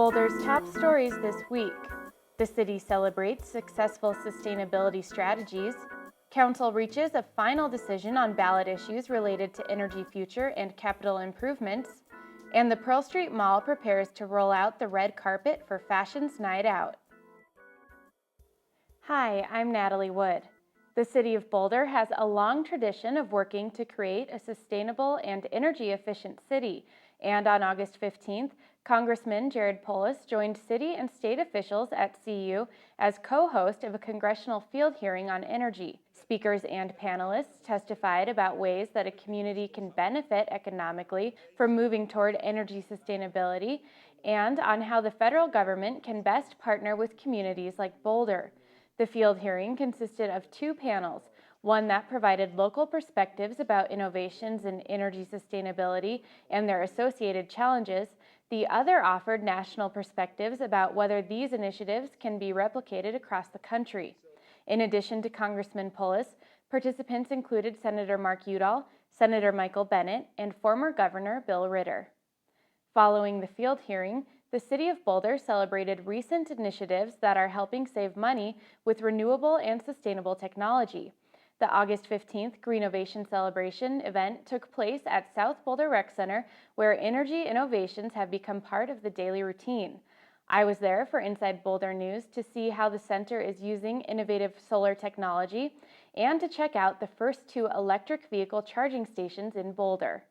Boulder's top stories this week. The city celebrates successful sustainability strategies. Council reaches a final decision on ballot issues related to energy future and capital improvements. And the Pearl Street Mall prepares to roll out the red carpet for Fashion's Night Out. Hi, I'm Natalie Wood. The city of Boulder has a long tradition of working to create a sustainable and energy-efficient city, and on August 15th, Congressman Jared Polis joined city and state officials at CU as co-host of a congressional field hearing on energy. Speakers and panelists testified about ways that a community can benefit economically from moving toward energy sustainability, and on how the federal government can best partner with communities like Boulder. The field hearing consisted of two panels, one that provided local perspectives about innovations in energy sustainability and their associated challenges. The other offered national perspectives about whether these initiatives can be replicated across the country. In addition to Congressman Polis, participants included Senator Mark Udall, Senator Michael Bennet, and former Governor Bill Ritter. Following the field hearing, the City of Boulder celebrated recent initiatives that are helping save money with renewable and sustainable technology. The August 15th Greenovation celebration event took place at South Boulder Rec Center, where energy innovations have become part of the daily routine. I was there for Inside Boulder News to see how the center is using innovative solar technology and to check out the first two electric vehicle charging stations in Boulder.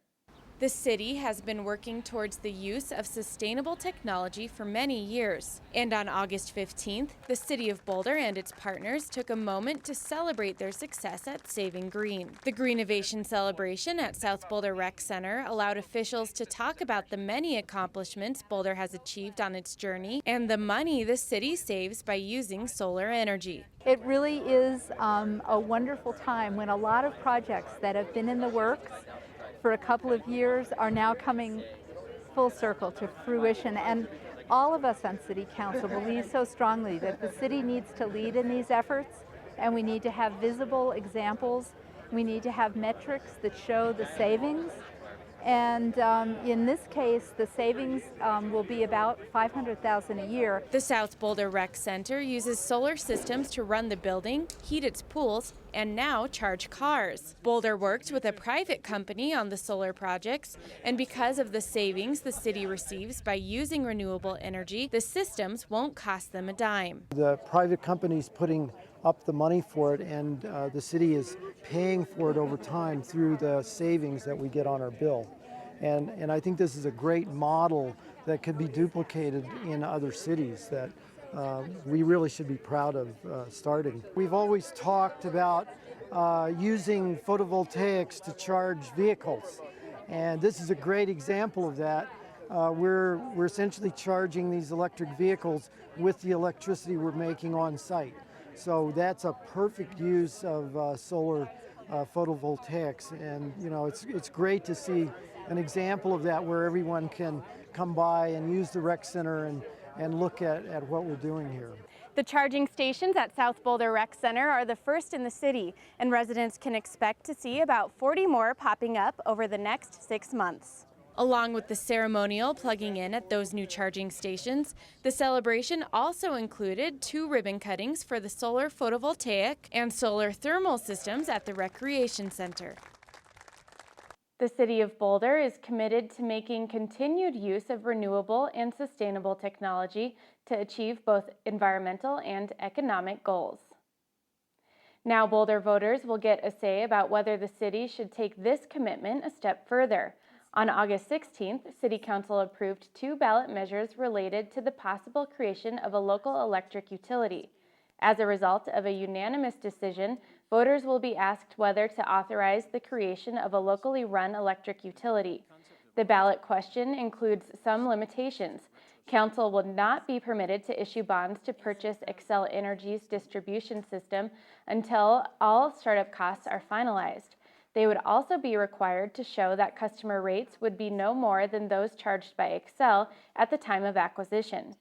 The city has been working towards the use of sustainable technology for many years. And on August 15th, the City of Boulder and its partners took a moment to celebrate their success at Saving Green. The Greenovation celebration at South Boulder Rec Center allowed officials to talk about the many accomplishments Boulder has achieved on its journey and the money the city saves by using solar energy. It really is a wonderful time when a lot of projects that have been in the works for a couple of years are now coming full circle to fruition. And all of us on City Council believe so strongly that the city needs to lead in these efforts, and we need to have visible examples. We need to have metrics that show the savings. And in this case, the savings will be about $500,000 a year. The South Boulder Rec Center uses solar systems to run the building, heat its pools, and now charge cars. Boulder worked with a private company on the solar projects, and because of the savings the city receives by using renewable energy, the systems won't cost them a dime. The private company's putting up the money for it, and the city is paying for it over time through the savings that we get on our bill. And I think this is a great model that could be duplicated in other cities that we really should be proud of starting. We've always talked about using photovoltaics to charge vehicles, and this is a great example of that. We're essentially charging these electric vehicles with the electricity we're making on site. So that's a perfect use of solar photovoltaics, and you know, it's great to see an example of that where everyone can come by and use the rec center and look at what we're doing here. The charging stations at South Boulder Rec Center are the first in the city, and residents can expect to see about 40 more popping up over the next 6 months. Along with the ceremonial plugging in at those new charging stations, the celebration also included 2 ribbon cuttings for the solar photovoltaic and solar thermal systems at the Recreation Center. The City of Boulder is committed to making continued use of renewable and sustainable technology to achieve both environmental and economic goals. Now Boulder voters will get a say about whether the city should take this commitment a step further. On August 16th, City Council approved 2 ballot measures related to the possible creation of a local electric utility. As a result of a unanimous decision, voters will be asked whether to authorize the creation of a locally run electric utility. The ballot question includes some limitations. Council will not be permitted to issue bonds to purchase Xcel Energy's distribution system until all startup costs are finalized. They would also be required to show that customer rates would be no more than those charged by Xcel at the time of acquisition.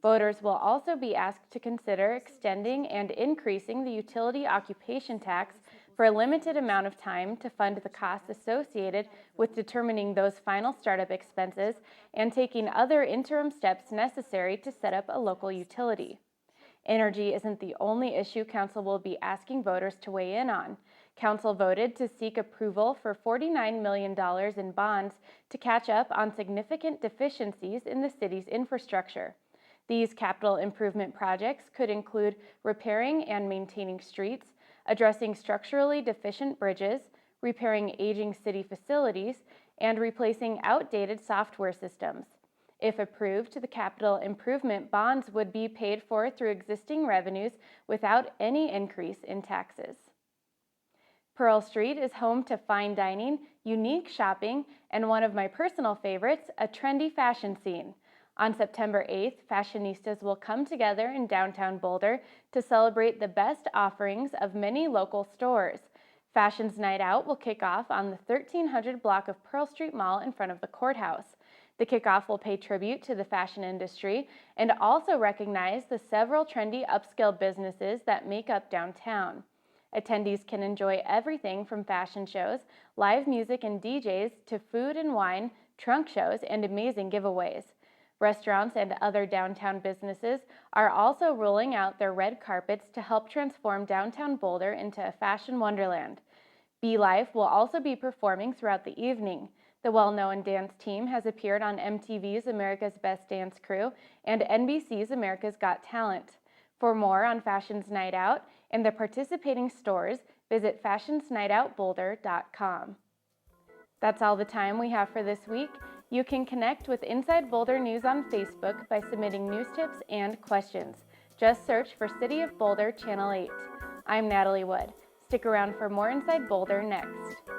Voters will also be asked to consider extending and increasing the utility occupation tax for a limited amount of time to fund the costs associated with determining those final startup expenses and taking other interim steps necessary to set up a local utility. Energy isn't the only issue Council will be asking voters to weigh in on. Council voted to seek approval for $49 million in bonds to catch up on significant deficiencies in the city's infrastructure. These capital improvement projects could include repairing and maintaining streets, addressing structurally deficient bridges, repairing aging city facilities, and replacing outdated software systems. If approved, the capital improvement bonds would be paid for through existing revenues without any increase in taxes. Pearl Street is home to fine dining, unique shopping, and one of my personal favorites, a trendy fashion scene. On September 8th, fashionistas will come together in downtown Boulder to celebrate the best offerings of many local stores. Fashion's Night Out will kick off on the 1300 block of Pearl Street Mall in front of the courthouse. The kickoff will pay tribute to the fashion industry and also recognize the several trendy upscale businesses that make up downtown. Attendees can enjoy everything from fashion shows, live music and DJs, to food and wine, trunk shows, and amazing giveaways. Restaurants and other downtown businesses are also rolling out their red carpets to help transform downtown Boulder into a fashion wonderland. B-Life will also be performing throughout the evening. The well-known dance team has appeared on MTV's America's Best Dance Crew and NBC's America's Got Talent. For more on Fashion's Night Out and the participating stores, visit fashionsnightoutboulder.com. That's all the time we have for this week. You can connect with Inside Boulder News on Facebook by submitting news tips and questions. Just search for City of Boulder Channel 8. I'm Natalie Wood. Stick around for more Inside Boulder next.